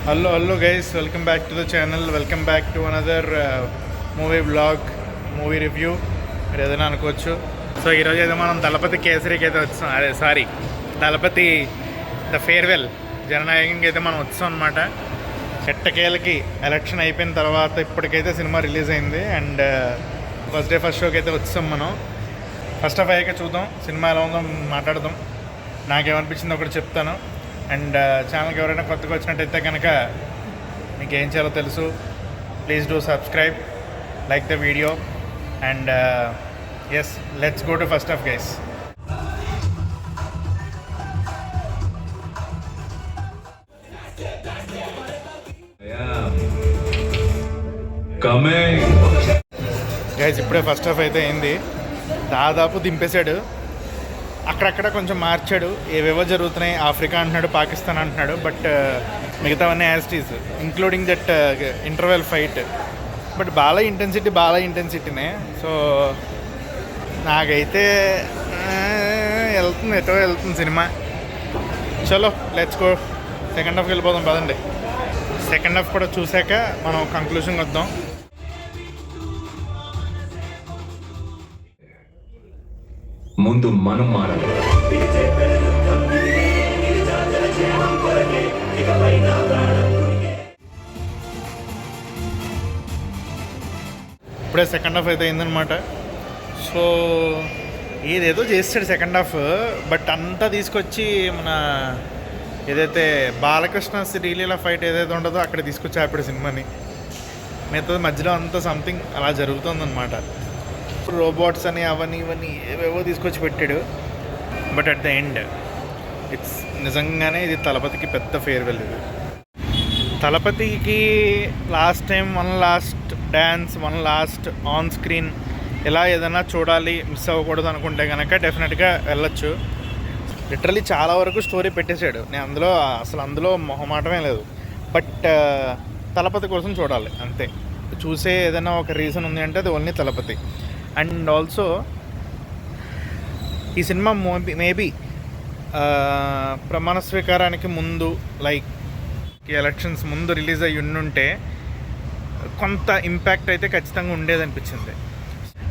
Hello guys, welcome back to the channel. Welcome back to another movie blog, movie review మీరు ఏదైనా అనుకోవచ్చు. So ఈరోజు అయితే మనం దళపతి కేసరికి అయితే వచ్చాం. దళపతి ద ఫేర్వెల్ జననాయకంకి అయితే మనం వచ్చాం అనమాట. ఎట్టకేలకి ఎలక్షన్ అయిపోయిన తర్వాత ఇప్పటికైతే సినిమా రిలీజ్ అయింది. అండ్ ఫస్ట్ షోకి అయితే వచ్చాం మనం. ఫస్ట్ హాఫ్ అయ్యాక చూద్దాం సినిమా ఎలా ఉందో మాట్లాడదాం. నాకేమనిపించిందో ఒకటి చెప్తాను. అండ్ ఛానల్కి ఎవరైనా కొత్తగా వచ్చినట్టయితే కనుక మీకు ఏం చేయాలో తెలుసు. Please do subscribe, like the video, and yes, let's go to first half guys. Guys ఇప్పుడే ఫస్ట్ హాఫ్ అయితే అయింది. దాదాపు దింపేశాడు. అక్కడక్కడ కొంచెం మార్చాడు. ఏవేవో జరుగుతున్నాయి, ఆఫ్రికా అంటున్నాడు, పాకిస్తాన్ అంటున్నాడు, బట్ మిగతావన్నీ as it is, including that interval fight. But బాగా ఇంటెన్సిటీనే. సో నాకైతే వెళ్తుంది సినిమా. చలో లెట్స్ గో సెకండ్ హాఫ్కి వెళ్ళిపోదాం పదండి. సెకండ్ హాఫ్ కూడా చూశాక మనం కంక్లూషన్కి వద్దాం. ముందు మనం మారాలి. ఇప్పుడే సెకండ్ హాఫ్ అయితే అయిందనమాట. సో ఏదేదో చేస్తాడు సెకండ్ హాఫ్, బట్ అంతా తీసుకొచ్చి మన ఏదైతే బాలకృష్ణ శ్రీలీల ఫైట్ ఏదైతే ఉంటుందో అక్కడ తీసుకొచ్చి ఆపాడు సినిమాని. మిగతా మధ్యలో అంతా సంథింగ్ అలా జరుగుతుందన్నమాట. రోబోట్స్ అని అవన్నీ ఇవన్నీ ఏవేవో తీసుకొచ్చి పెట్టాడు. But at the end it's నిజంగానే ఇది తలపతికి పెద్ద ఫేర్వెల్. ఇది తలపతికి last time one last dance, one last on screen ఇలా ఏదైనా చూడాలి, మిస్ అవ్వకూడదు అనుకుంటే కనుక డెఫినెట్గా వెళ్ళొచ్చు. లిటరలీ చాలా వరకు స్టోరీ పెట్టేశాడు. నేను అందులో మొహమాటమే లేదు. బట్ తలపతి కోసం చూడాలి అంతే. చూసే ఏదైనా ఒక రీజన్ ఉంది అంటే అది ఓన్లీ తలపతి. అండ్ ఆల్సో ఈ సినిమా మేబీ ప్రమాణ స్వీకారానికి ముందు, లైక్ ఎలక్షన్స్ ముందు రిలీజ్ అయ్యి ఉండుంటే కొంత ఇంపాక్ట్ అయితే ఖచ్చితంగా ఉండేదనిపించింది.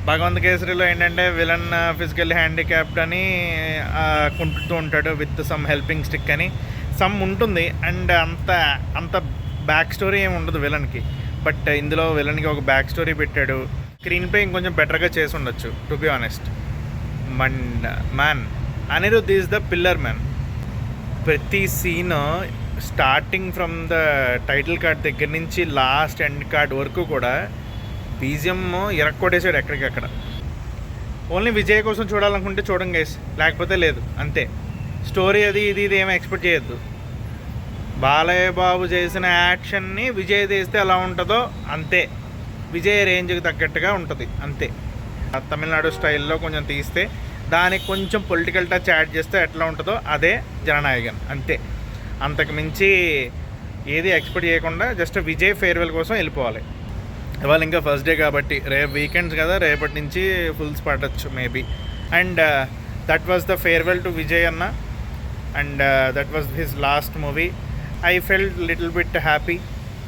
భగవంత్ కేసరిలో ఏంటంటే విలన్ ఫిజికల్ హ్యాండిక్యాప్డ్ అని కుంటుతూ ఉంటాడు విత్ సమ్ హెల్పింగ్ స్టిక్ అని సమ్ ఉంటుంది. అండ్ అంత బ్యాక్ స్టోరీ ఏమి ఉండదు విలన్కి. బట్ ఇందులో విలన్కి ఒక బ్యాక్ స్టోరీ పెట్టాడు. స్క్రీన్ ప్లే ఇంకొంచెం బెటర్గా చేసి ఉండొచ్చు to be honest. Man Anirudh is the pillar man. ప్రతి scene starting from the title card దగ్గర నుంచి లాస్ట్ ఎండ్ కార్డ్ వరకు కూడా బీజిఎం ఇరక్కొట్టేసాడు ఎక్కడికక్కడ. ఓన్లీ విజయ్ కోసం చూడాలనుకుంటే చూడండి గైస్, లేకపోతే లేదు అంతే. స్టోరీ అది ఇది ఏమీ ఎక్స్పెక్ట్ చేయొద్దు. బాలయ్య బాబు చేసిన యాక్షన్ని విజయ్ తీస్తే ఎలా ఉంటుందో అంతే. విజయ్ రేంజ్కి తగ్గట్టుగా ఉంటుంది అంతే. తమిళనాడు స్టైల్లో కొంచెం తీస్తే దానికి కొంచెం పొలిటికల్ టచ్ యాడ్ చేస్తే ఎట్లా ఉంటుందో అదే జననాయకన్ అంతే. అంతకు మించి ఏది ఎక్స్పెక్ట్ చేయకుండా జస్ట్ విజయ్ ఫేర్వెల్ కోసం వెళ్ళిపోవాలి. ఇవాళ ఇంకా ఫస్ట్ డే కాబట్టి, రేపు వీకెండ్స్ కదా, రేపటి నుంచి ఫుల్స్ పడవచ్చు maybe. And that was the farewell to Vijay అన్న. And that was his last movie. I felt little bit happy,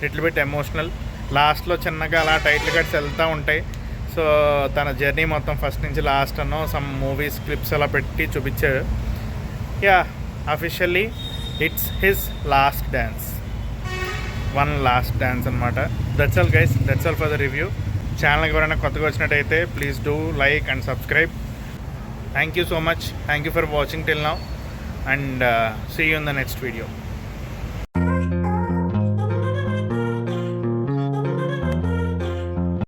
little bit emotional. లాస్ట్లో చిన్నగా అలా టైటిల్ కార్డ్స్ వెళ్తూ ఉంటాయి. సో తన జర్నీ మొత్తం ఫస్ట్ నుంచి లాస్ట్ అన్నో సమ్ మూవీస్ క్లిప్స్ అలా పెట్టి చూపించాడు. Yeah, officially it's his last dance, one last dance అనమాట. That's all guys, that's all for the review. ఛానల్కి ఎవరైనా కొత్తగా వచ్చినట్టయితే please do like and subscribe. Thank you so much. Thank you for watching till now. And see you in the next video.